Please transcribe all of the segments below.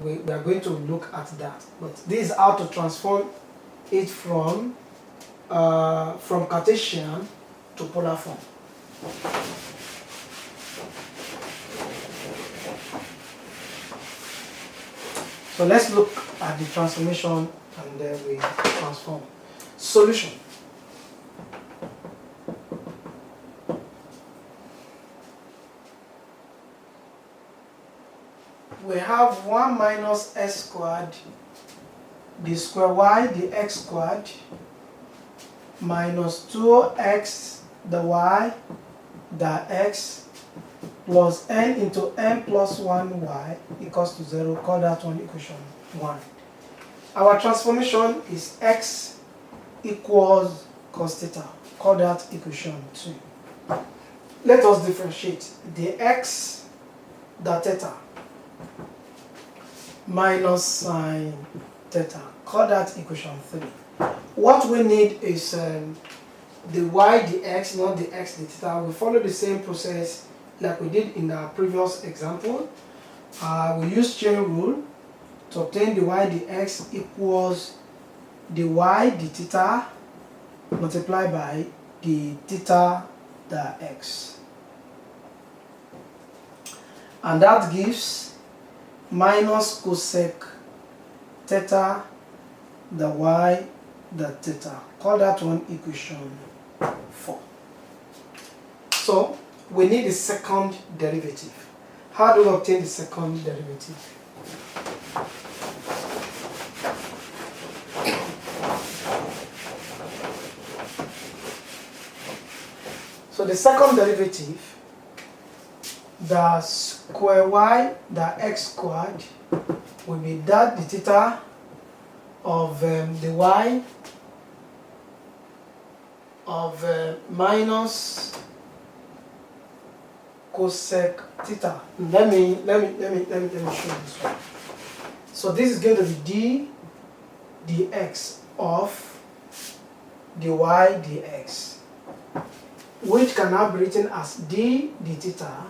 we are going to look at that. But this is how to transform it from Cartesian to polar form. So let's look at the transformation and then we transform. Solution. We have 1 minus x squared, the square y, the x squared, minus 2x, the y, the x, plus n into n plus 1y equals to 0. Call that one equation 1. Our transformation is x equals cos theta. Call that equation 2. Let us differentiate the x, the theta, minus sine theta. Call that equation 3. What we need is the y, the x, not the x, the theta. We follow the same process like we did in our previous example. We use chain rule to obtain the y, the x equals the y, the theta, multiplied by the theta, the x. And that gives minus cosec theta, the y, the theta. Call that one equation 4. So we need the second derivative. How do we obtain the second derivative? So the second derivative, the square y, the x squared, will be that the theta of the y of minus cosec theta. Let me show this one. So this is going to be d dx of the y dx, which can now be written as d theta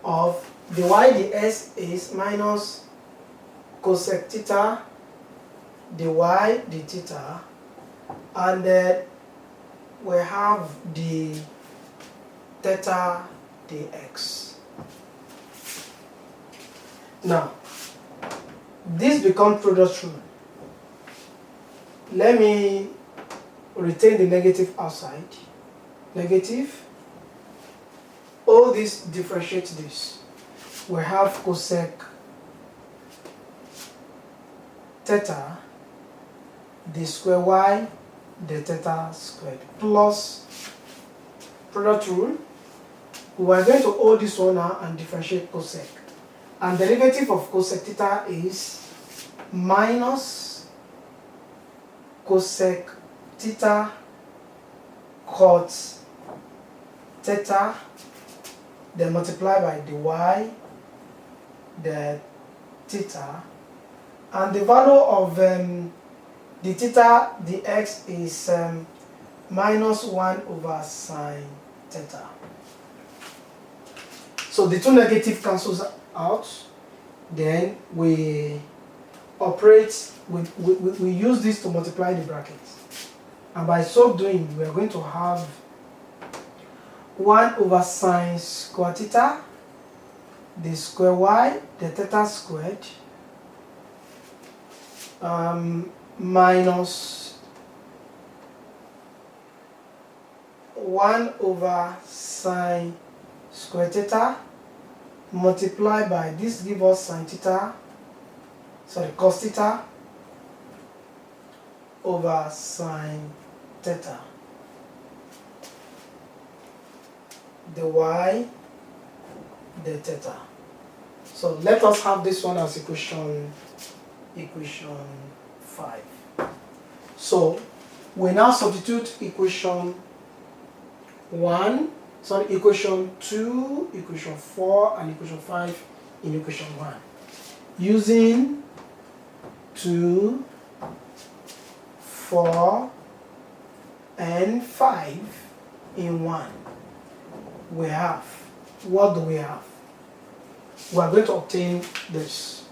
of the y ds is minus cosec theta the y the theta, and then we have the theta dx. Now this becomes product rule. Let me retain the negative outside. Negative. All this differentiate this. We have cosec theta, the square y, the theta squared, plus product rule. We are going to hold this one now and differentiate cosec. And the derivative of cosec theta is minus cosec theta cot theta, then multiply by the y, the theta, and the value of the theta dx is minus 1 over sine theta. So the two negative cancels out. Then we operate, we use this to multiply the brackets. And by so doing, we are going to have 1 over sine square theta, the square y, the theta squared, minus 1 over sine square theta, multiplied by this gives us sine theta, sorry, cos theta over sine theta. The y, the theta. So let us have this one as equation 5. So we now substitute equation 2, equation 4, and equation 5 in equation 1. Using 2, 4, and 5 in 1. We have, what do we have? We are going to obtain this.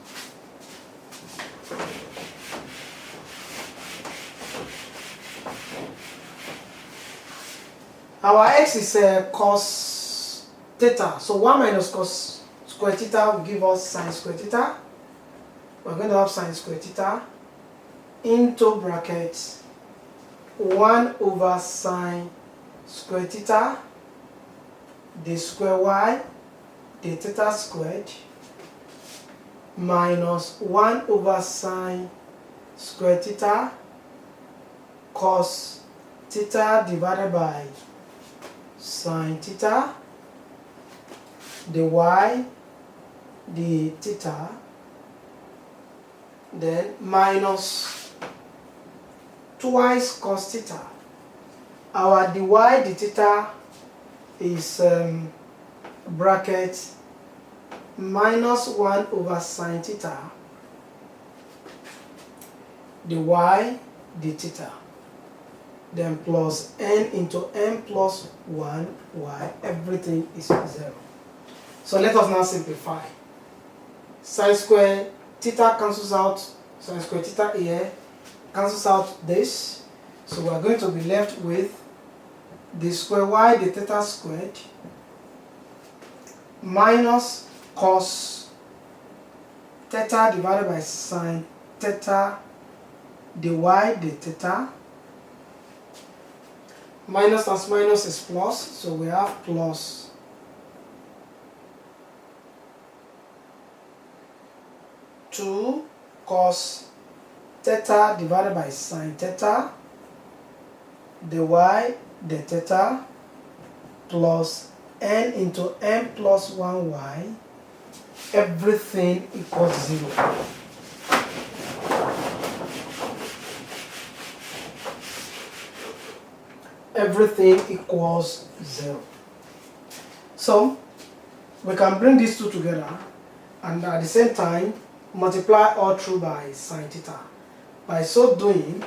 Our x is cos theta. So 1 minus cos square theta will give us sine square theta. We're going to have sine square theta into brackets 1 over sine square theta d square y d theta squared minus 1 over sine square theta cos theta divided by sine theta dy d theta, then minus twice cos theta. Our dy d theta is bracket minus 1 over sine theta dy d theta, then plus n into n plus 1 y, everything is 0. So let us now simplify. Sine square theta cancels out, sine square theta here cancels out this, so we are going to be left with d square y d theta squared minus cos theta divided by sine theta dy d theta. Minus times minus is plus, so we have plus two cos theta divided by sine theta dy d theta plus n into n plus 1y, everything equals 0. Everything equals 0. So we can bring these two together and at the same time multiply all through by sine theta. By so doing,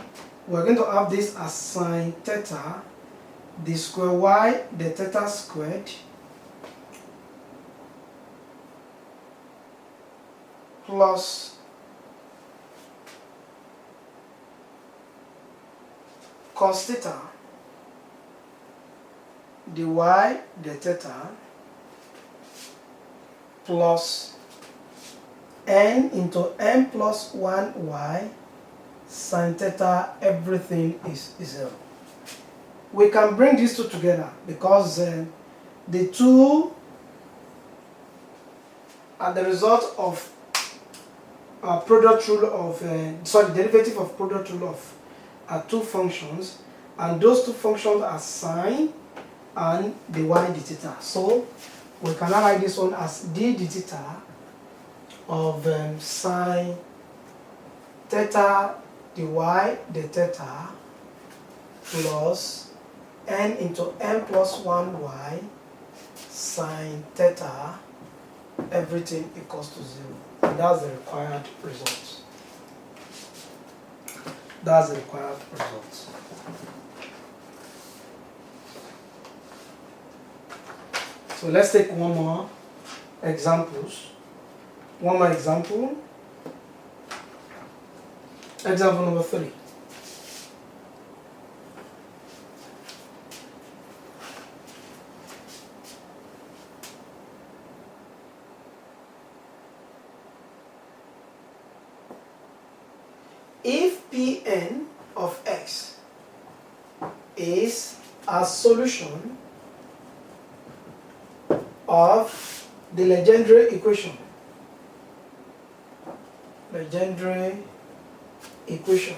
we're going to have this as sine theta d square y d theta squared plus cos theta dy d theta plus n into n plus 1y sine theta, everything is 0. We can bring these two together because the two are the result of product rule of derivative of product rule of two functions, and those two functions are sine and dy d theta. So we can now write this one as d d theta of sine theta dy d theta plus n into n plus 1y sine theta, everything equals to 0. And that's the required result. That's the required result. So let's take one more examples. One more example. Example number 3. If Pn of x is a solution of the Legendre equation, Legendre equation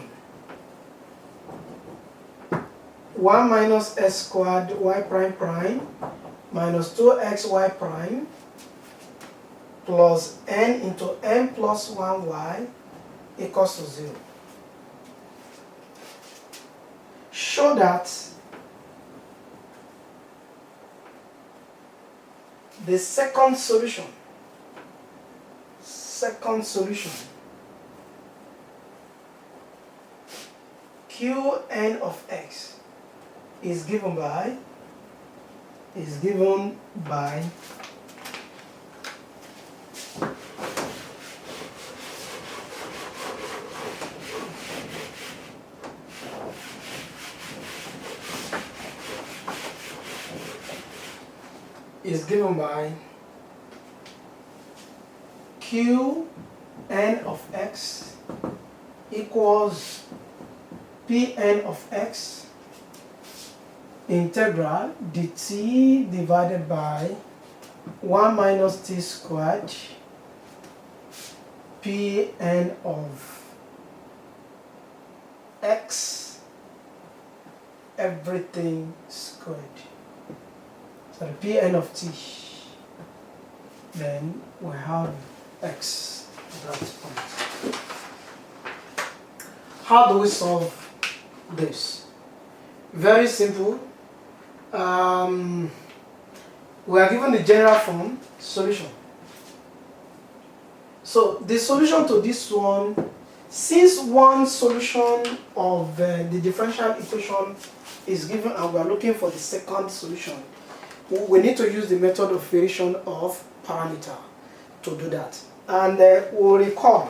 1 minus s squared y prime prime minus 2xy prime plus n into n plus 1y equals to 0. Show that the second solution Qn of x is given by is given by Qn of x equals Pn of x integral dt divided by 1 minus t squared Pn of x everything squared. So the Pn of t, then we have x at that point. How do we solve this? Very simple. We are given the general form solution. So the solution to this one, since one solution of the differential equation is given and we are looking for the second solution, we need to use the method of variation of parameter to do that. And we'll recall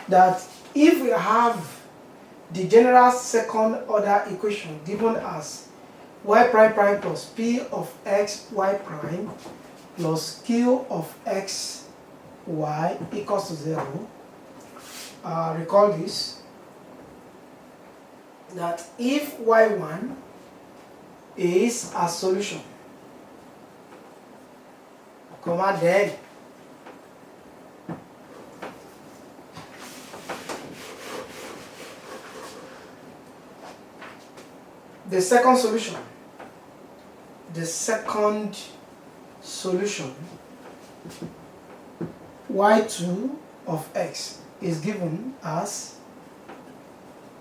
that if we have the general second order equation given as y prime prime plus p of x y prime plus q of x y equals to 0, recall this, that if y1 is a solution, comma, then the second solution y2 of x is given as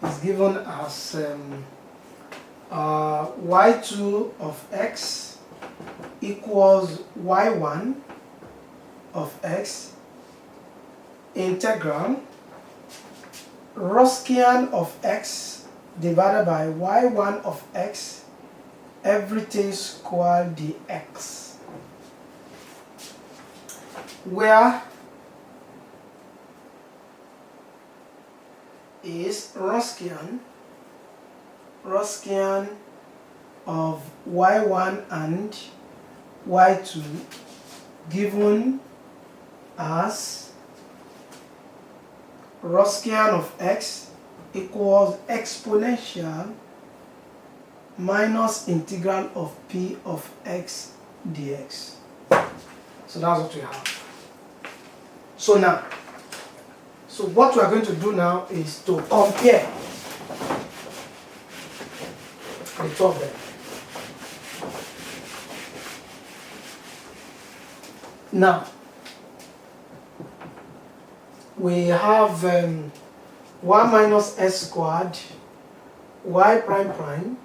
y2 of x equals y1 of x integral Roskian of x divided by y1 of x everything squared dx, where is Roskian of y1 and y2 given as Roskian of x equals exponential minus integral of p of x dx. So that's what we have. So what we are going to do now is to compare the two of them. Now, we have 1 minus s squared y prime prime,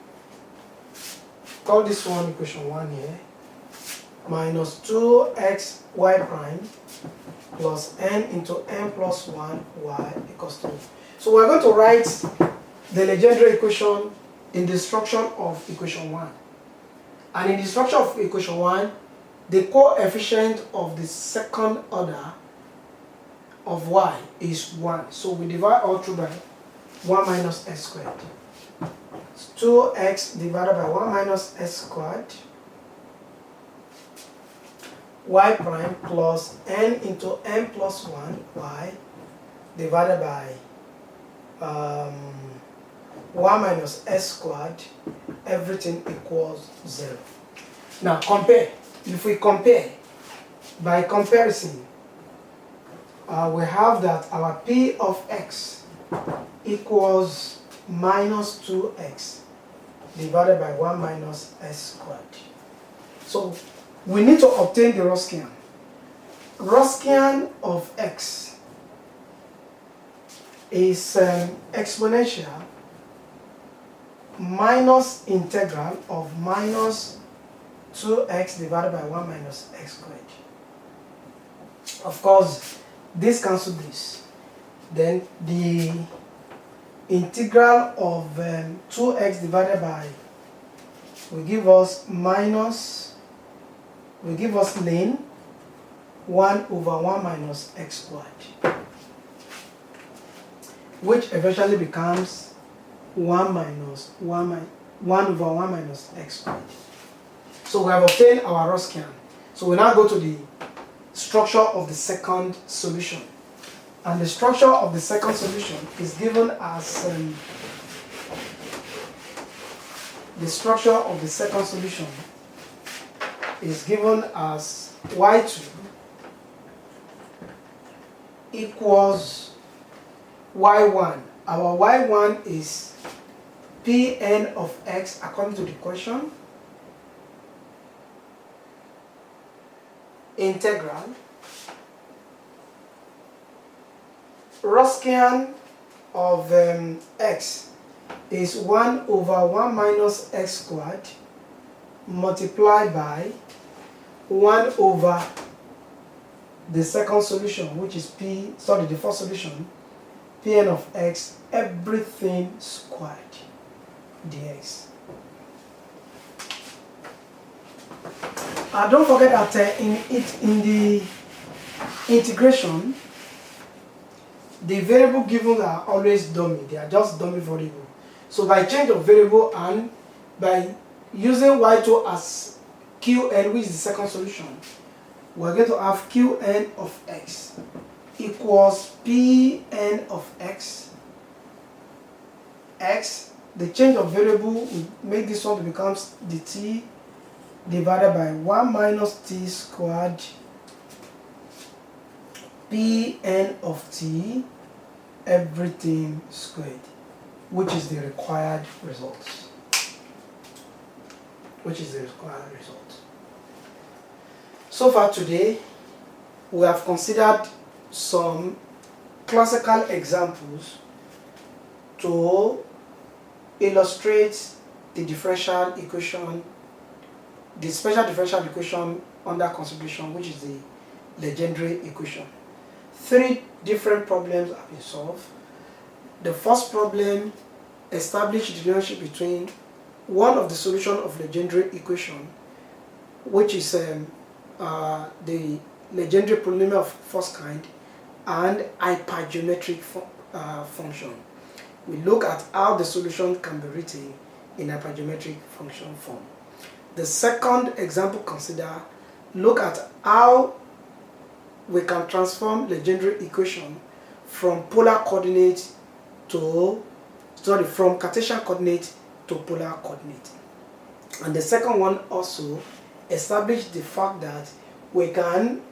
call this one equation 1 here, minus 2x y prime plus n into n plus 1 y equals to. So we're going to write the Legendre equation in the structure of equation 1. And in the structure of equation 1, the coefficient of the second order of y is 1. So we divide all through by 1 minus s squared. It's 2x divided by 1 minus s squared y prime plus n into n plus 1 y divided by 1 minus s squared, everything equals 0. Now compare. If we compare, by comparison, we have that our p of x equals minus 2x divided by 1 minus s squared. So we need to obtain the Roskian. Roskian of x is exponential minus integral of minus 2x divided by 1 minus x squared. Of course, this cancels this. Then the integral of 2x divided by will give us ln 1 over 1 minus x squared, which eventually becomes 1 over 1 minus x squared. So we have obtained our Roscian. So we now go to the structure of the second solution. And the structure of the second solution is given as y2 equals y1. Our y1 is Pn of x according to the equation, integral Roscian of x is 1 over 1 minus x squared multiplied by 1 over the second solution, which is the first solution, Pn of x, everything squared dx. Don't forget that in the integration, the variable given are always dummy. They are just dummy variable. So by change of variable and by using y2 as qn, which is the second solution, we're going to have qn of x equals Pn of x. The change of variable will make this one to become dt divided by 1 minus t squared Pn of t, everything squared, which is the required result. So far today, we have considered some classical examples to illustrate the differential equation, the special differential equation under consideration, which is the Legendre equation. 3 different problems have been solved. The first problem established the relationship between one of the solutions of Legendre equation, which is the Legendre polynomial of first kind, and hypergeometric function. We look at how the solution can be written in hypergeometric function form. The second example consider look at how we can transform Legendre equation from polar coordinate to from Cartesian coordinate to polar coordinate. And the second one also established the fact that we can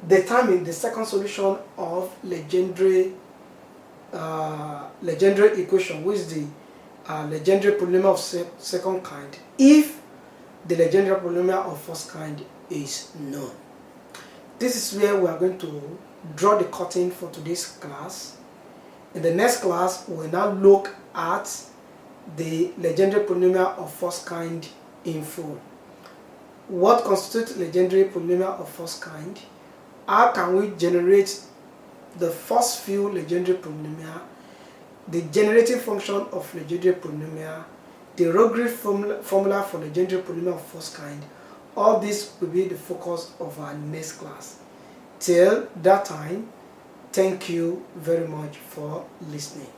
determine the second solution of Legendre equation, which is the Legendre polynomial of second kind, if the Legendre polynomial of first kind is known. This is where we are going to draw the curtain for today's class. In the next class, we will now look at the Legendre polynomial of first kind in full. What constitutes Legendre polynomial of first kind? How can we generate the first few Legendre polynomial, the generating function of Legendre polynomial, the Rogre formula for Legendre polynomial of first kind? All this will be the focus of our next class. Till that time, thank you very much for listening.